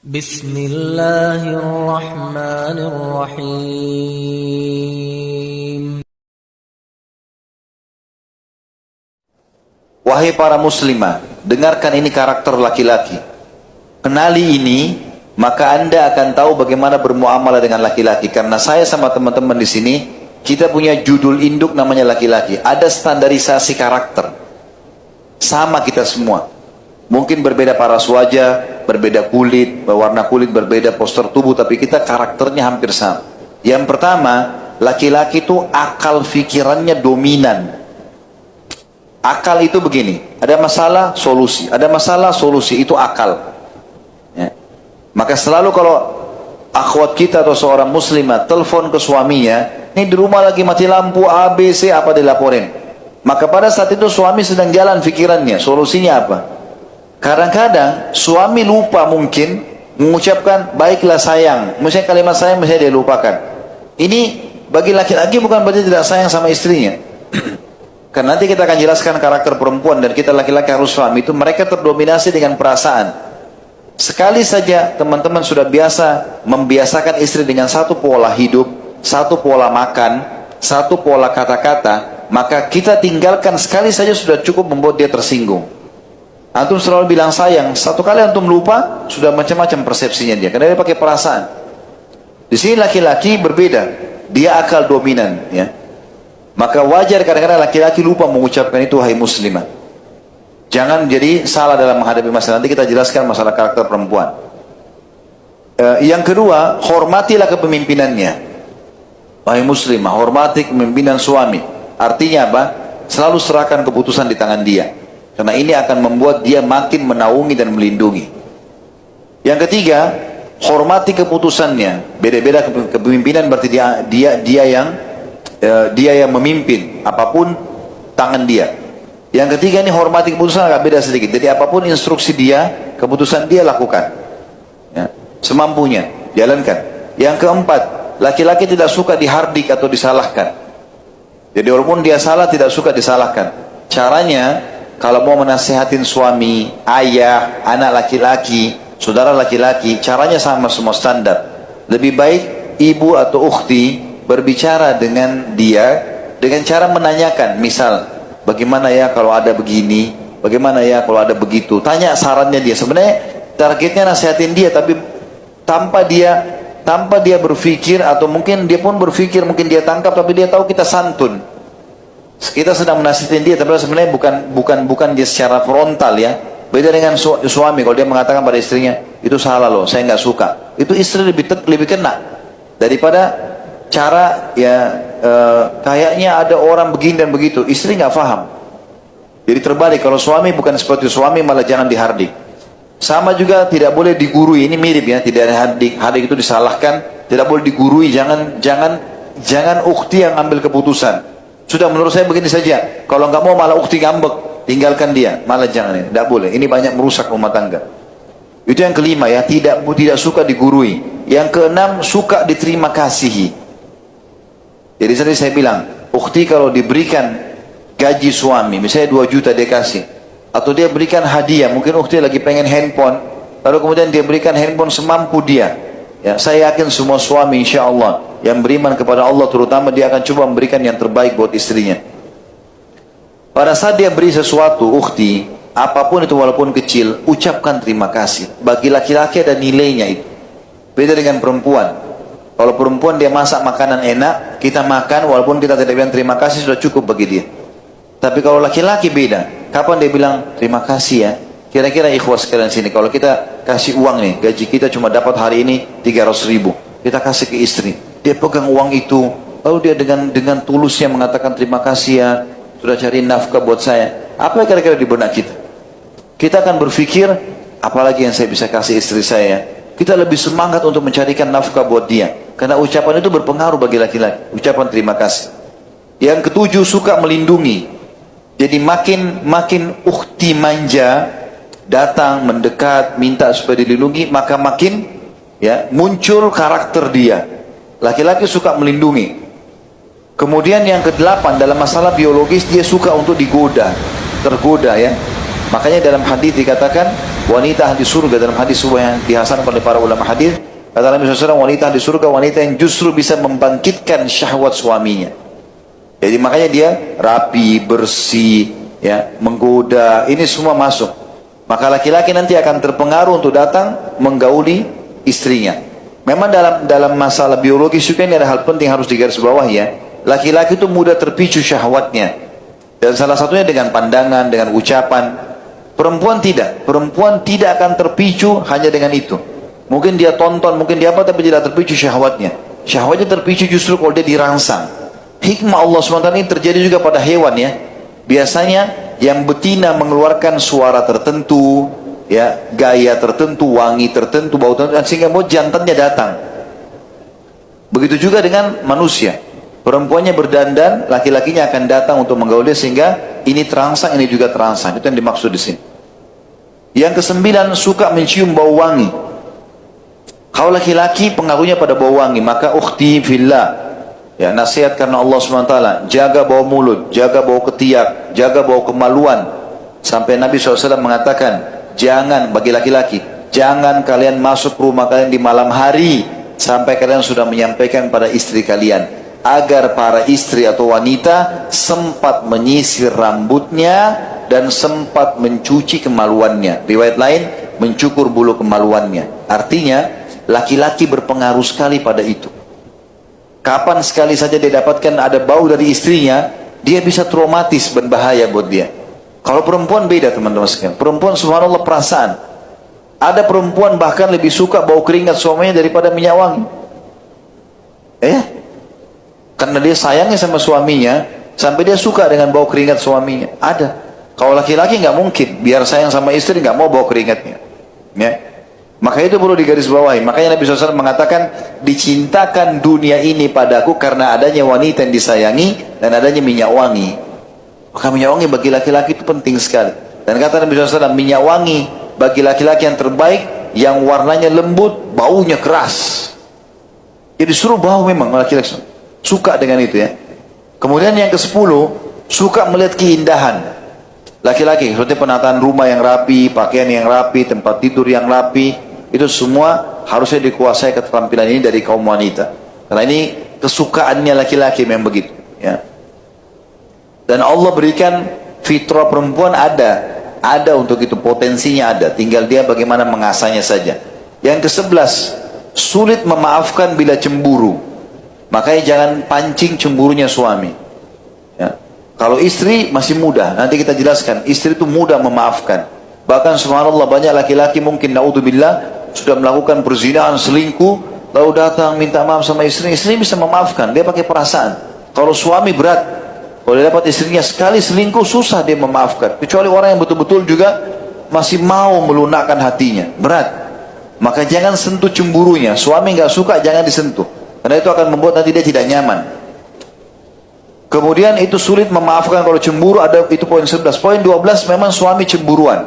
Bismillahirrahmanirrahim. Wahai para muslimah, dengarkan ini karakter laki-laki. Kenali ini, maka Anda akan tahu bagaimana bermuamalah dengan laki-laki. Karena saya sama teman-teman di sini, kita punya judul induk namanya laki-laki. Ada standarisasi karakter. Sama kita semua. Mungkin berbeda paras wajah, berbeda kulit, warna kulit berbeda, postur tubuh, tapi kita karakternya hampir sama. Yang pertama, laki-laki itu akal fikirannya dominan. Akal itu begini, ada masalah, solusi. Ada masalah, solusi, itu akal. Ya. Maka selalu kalau akhwat kita atau seorang muslimah telepon ke suaminya, ini di rumah lagi mati lampu, A, B, C, apa dilaporin. Maka pada saat itu suami sedang jalan fikirannya, solusinya apa? Kadang-kadang suami lupa mungkin mengucapkan, baiklah sayang. Misalnya kalimat sayang, misalnya dia lupakan. Ini bagi laki-laki bukan berarti tidak sayang sama istrinya. Karena nanti kita akan jelaskan karakter perempuan dan kita laki-laki harus paham itu, mereka terdominasi dengan perasaan. Sekali saja teman-teman sudah biasa membiasakan istri dengan satu pola hidup, satu pola makan, satu pola kata-kata, maka kita tinggalkan sekali saja sudah cukup membuat dia tersinggung. Antum selalu bilang sayang, satu kali antum lupa, sudah macam-macam persepsinya dia, karena dia pakai perasaan. Di sini laki-laki berbeda, dia akal dominan, ya. Maka wajar kadang-kadang laki-laki lupa mengucapkan itu, wahai muslimah. Jangan jadi salah dalam menghadapi masalah. Nanti kita jelaskan masalah karakter perempuan. Yang kedua, hormatilah kepemimpinannya. Wahai muslimah, hormati kepemimpinan suami. Artinya apa? Selalu serahkan keputusan di tangan dia. Karena ini akan membuat dia makin menaungi dan melindungi. Yang ketiga, hormati keputusannya. Beda-beda kepemimpinan berarti dia yang memimpin. Apapun tangan dia. Yang ketiga ini hormati keputusan agak beda sedikit. Jadi apapun instruksi dia, keputusan dia lakukan. Ya, semampunya, jalankan. Yang keempat, laki-laki tidak suka dihardik atau disalahkan. Jadi walaupun dia salah, tidak suka disalahkan. Caranya, kalau mau menasihatin suami, ayah, anak laki-laki, saudara laki-laki, caranya sama semua standar. Lebih baik ibu atau ukhti berbicara dengan dia dengan cara menanyakan, misal, bagaimana ya kalau ada begini, bagaimana ya kalau ada begitu, tanya sarannya dia. Sebenarnya targetnya nasihatin dia, tapi tanpa dia berpikir, atau mungkin dia pun berpikir, mungkin dia tangkap, tapi dia tahu kita santun, kita sedang menasihatin dia, tapi sebenarnya bukan dia secara frontal, ya. Beda dengan suami, kalau dia mengatakan pada istrinya, itu salah loh, saya nggak suka, itu istri lebih kena daripada cara kayaknya ada orang begini dan begitu, istri nggak paham. Jadi terbalik, kalau suami bukan seperti suami, malah jangan dihardik. Sama juga tidak boleh digurui, ini mirip ya, tidak ada hardik itu disalahkan, tidak boleh digurui, jangan ukhti yang ambil keputusan. Sudah menurut saya begini saja, kalau nggak mau malah ukhti ngambek, tinggalkan dia, malah jangan, tidak boleh. Ini banyak merusak rumah tangga. Itu yang kelima ya, tidak suka digurui. Yang keenam, suka diterima kasihi. Jadi tadi saya bilang, ukhti kalau diberikan gaji suami, misalnya 2 juta dia kasih, atau dia berikan hadiah, mungkin ukhti lagi pengen handphone, lalu kemudian dia berikan handphone semampu dia. Ya, saya yakin semua suami insya Allah yang beriman kepada Allah terutama, dia akan coba memberikan yang terbaik buat istrinya. Pada saat dia beri sesuatu, ukhti, apapun itu walaupun kecil, ucapkan terima kasih. Bagi laki-laki ada nilainya itu. Beda dengan perempuan. Kalau perempuan dia masak makanan enak, kita makan walaupun kita tidak bilang terima kasih, sudah cukup bagi dia. Tapi kalau laki-laki beda. Kapan dia bilang terima kasih ya? Kira-kira ikhwas sekalian sini, kalau kita kasih uang nih, gaji kita cuma dapat hari ini 300 ribu, kita kasih ke istri, dia pegang uang itu, lalu dia dengan tulusnya mengatakan terima kasih ya, sudah cari nafkah buat saya. Apa kira-kira di benak kita? Kita akan berpikir, apalagi yang saya bisa kasih istri saya? Kita lebih semangat untuk mencarikan nafkah buat dia. Karena ucapan itu berpengaruh bagi laki-laki. Ucapan terima kasih. Yang ketujuh, suka melindungi. Jadi makin ukhti manja, datang, mendekat, minta supaya dilindungi, maka makin ya muncul karakter dia. Laki-laki suka melindungi. Kemudian yang kedelapan, dalam masalah biologis dia suka untuk tergoda ya. Makanya dalam hadis dikatakan, wanita ahli surga dalam hadis yang dihasankan oleh para ulama hadis. Kata Nabi SAW, wanita ahli surga wanita yang justru bisa membangkitkan syahwat suaminya. Jadi makanya dia rapi, bersih, ya, menggoda, ini semua masuk. Maka laki-laki nanti akan terpengaruh untuk datang menggauli istrinya. Memang dalam masalah biologis juga ini ada hal penting harus digarisbawahi ya. Laki-laki itu mudah terpicu syahwatnya. Dan salah satunya dengan pandangan, dengan ucapan. Perempuan tidak. Perempuan tidak akan terpicu hanya dengan itu. Mungkin dia tonton, mungkin dia apa, tapi tidak terpicu syahwatnya. Syahwatnya terpicu justru kalau dia dirangsang. Hikmah Allah SWT ini terjadi juga pada hewan ya. Biasanya yang betina mengeluarkan suara tertentu, ya, gaya tertentu, wangi tertentu, bau tertentu, sehingga mau jantannya datang. Begitu juga dengan manusia. Perempuannya berdandan, laki-lakinya akan datang untuk menggauli sehingga ini terangsang, ini juga terangsang. Itu yang dimaksud di sini. Yang kesembilan, suka mencium bau wangi. Kalau laki-laki pengaruhnya pada bau wangi, maka ukhti fillah, ya, nasihat karena Allah SWT, jaga bau mulut, jaga bau ketiak, jaga bau kemaluan. Sampai Nabi SAW mengatakan, jangan, bagi laki-laki, jangan kalian masuk rumah kalian di malam hari sampai kalian sudah menyampaikan pada istri kalian, agar para istri atau wanita sempat menyisir rambutnya dan sempat mencuci kemaluannya. Riwayat lain, mencukur bulu kemaluannya. Artinya laki-laki berpengaruh sekali pada itu. Kapan sekali saja dia dapatkan ada bau dari istrinya, dia bisa traumatis, berbahaya buat dia. Kalau perempuan beda teman-teman sekalian. Perempuan subhanallah perasaan. Ada perempuan bahkan lebih suka bau keringat suaminya daripada minyak wangi. Karena dia sayangnya sama suaminya, sampai dia suka dengan bau keringat suaminya. Ada. Kalau laki-laki nggak mungkin, biar sayang sama istri nggak mau bau keringatnya. Ya. Maka itu perlu digarisbawahi. Makanya Nabi SAW mengatakan, dicintakan dunia ini padaku karena adanya wanita yang disayangi dan adanya minyak wangi. Maka minyak wangi bagi laki-laki itu penting sekali. Dan kata Nabi SAW, minyak wangi bagi laki-laki yang terbaik, yang warnanya lembut, baunya keras. Jadi suruh bau memang laki-laki suka dengan itu ya. Kemudian yang ke-10, suka melihat keindahan. Laki-laki, seperti penataan rumah yang rapi, pakaian yang rapi, tempat tidur yang rapi, itu semua harusnya dikuasai keterampilan ini dari kaum wanita. Karena ini kesukaannya laki-laki memang begitu. Ya. Dan Allah berikan fitrah perempuan ada untuk itu, potensinya ada. Tinggal dia bagaimana mengasahnya saja. Yang ke-11, sulit memaafkan bila cemburu. Makanya jangan pancing cemburunya suami. Ya. Kalau istri masih mudah, nanti kita jelaskan. Istri itu mudah memaafkan. Bahkan subhanallah banyak laki-laki mungkin naudzubillah sudah melakukan perzinahan, selingkuh, lalu datang minta maaf sama istri. Istri bisa memaafkan, dia pakai perasaan. Kalau suami berat, kalau dia dapat istrinya sekali selingkuh, susah dia memaafkan. Kecuali orang yang betul-betul juga masih mau melunakkan hatinya, berat. Maka jangan sentuh cemburunya. Suami nggak suka, jangan disentuh, karena itu akan membuat nanti dia tidak nyaman. Kemudian itu sulit memaafkan kalau cemburu, ada itu poin 11. Poin 12, memang suami cemburuan.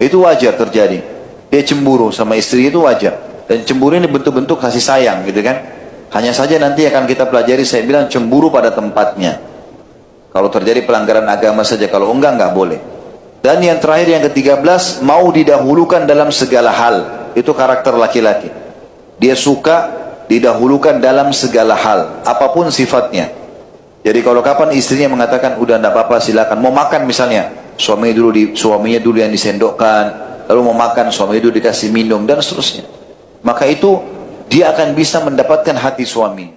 Itu wajar terjadi. Dia cemburu sama istri, itu wajar. Dan cemburu ini bentuk-bentuk kasih sayang gitu kan. Hanya saja nanti akan kita pelajari, saya bilang cemburu pada tempatnya. Kalau terjadi pelanggaran agama saja, kalau enggak boleh. Dan yang terakhir yang ke-13, mau didahulukan dalam segala hal. Itu karakter laki-laki. Dia suka didahulukan dalam segala hal, apapun sifatnya. Jadi kalau kapan istrinya mengatakan udah enggak apa-apa silakan, mau makan misalnya, suaminya dulu yang disendokkan, lalu mau makan suami itu dikasih minum dan seterusnya. Maka itu dia akan bisa mendapatkan hati suami.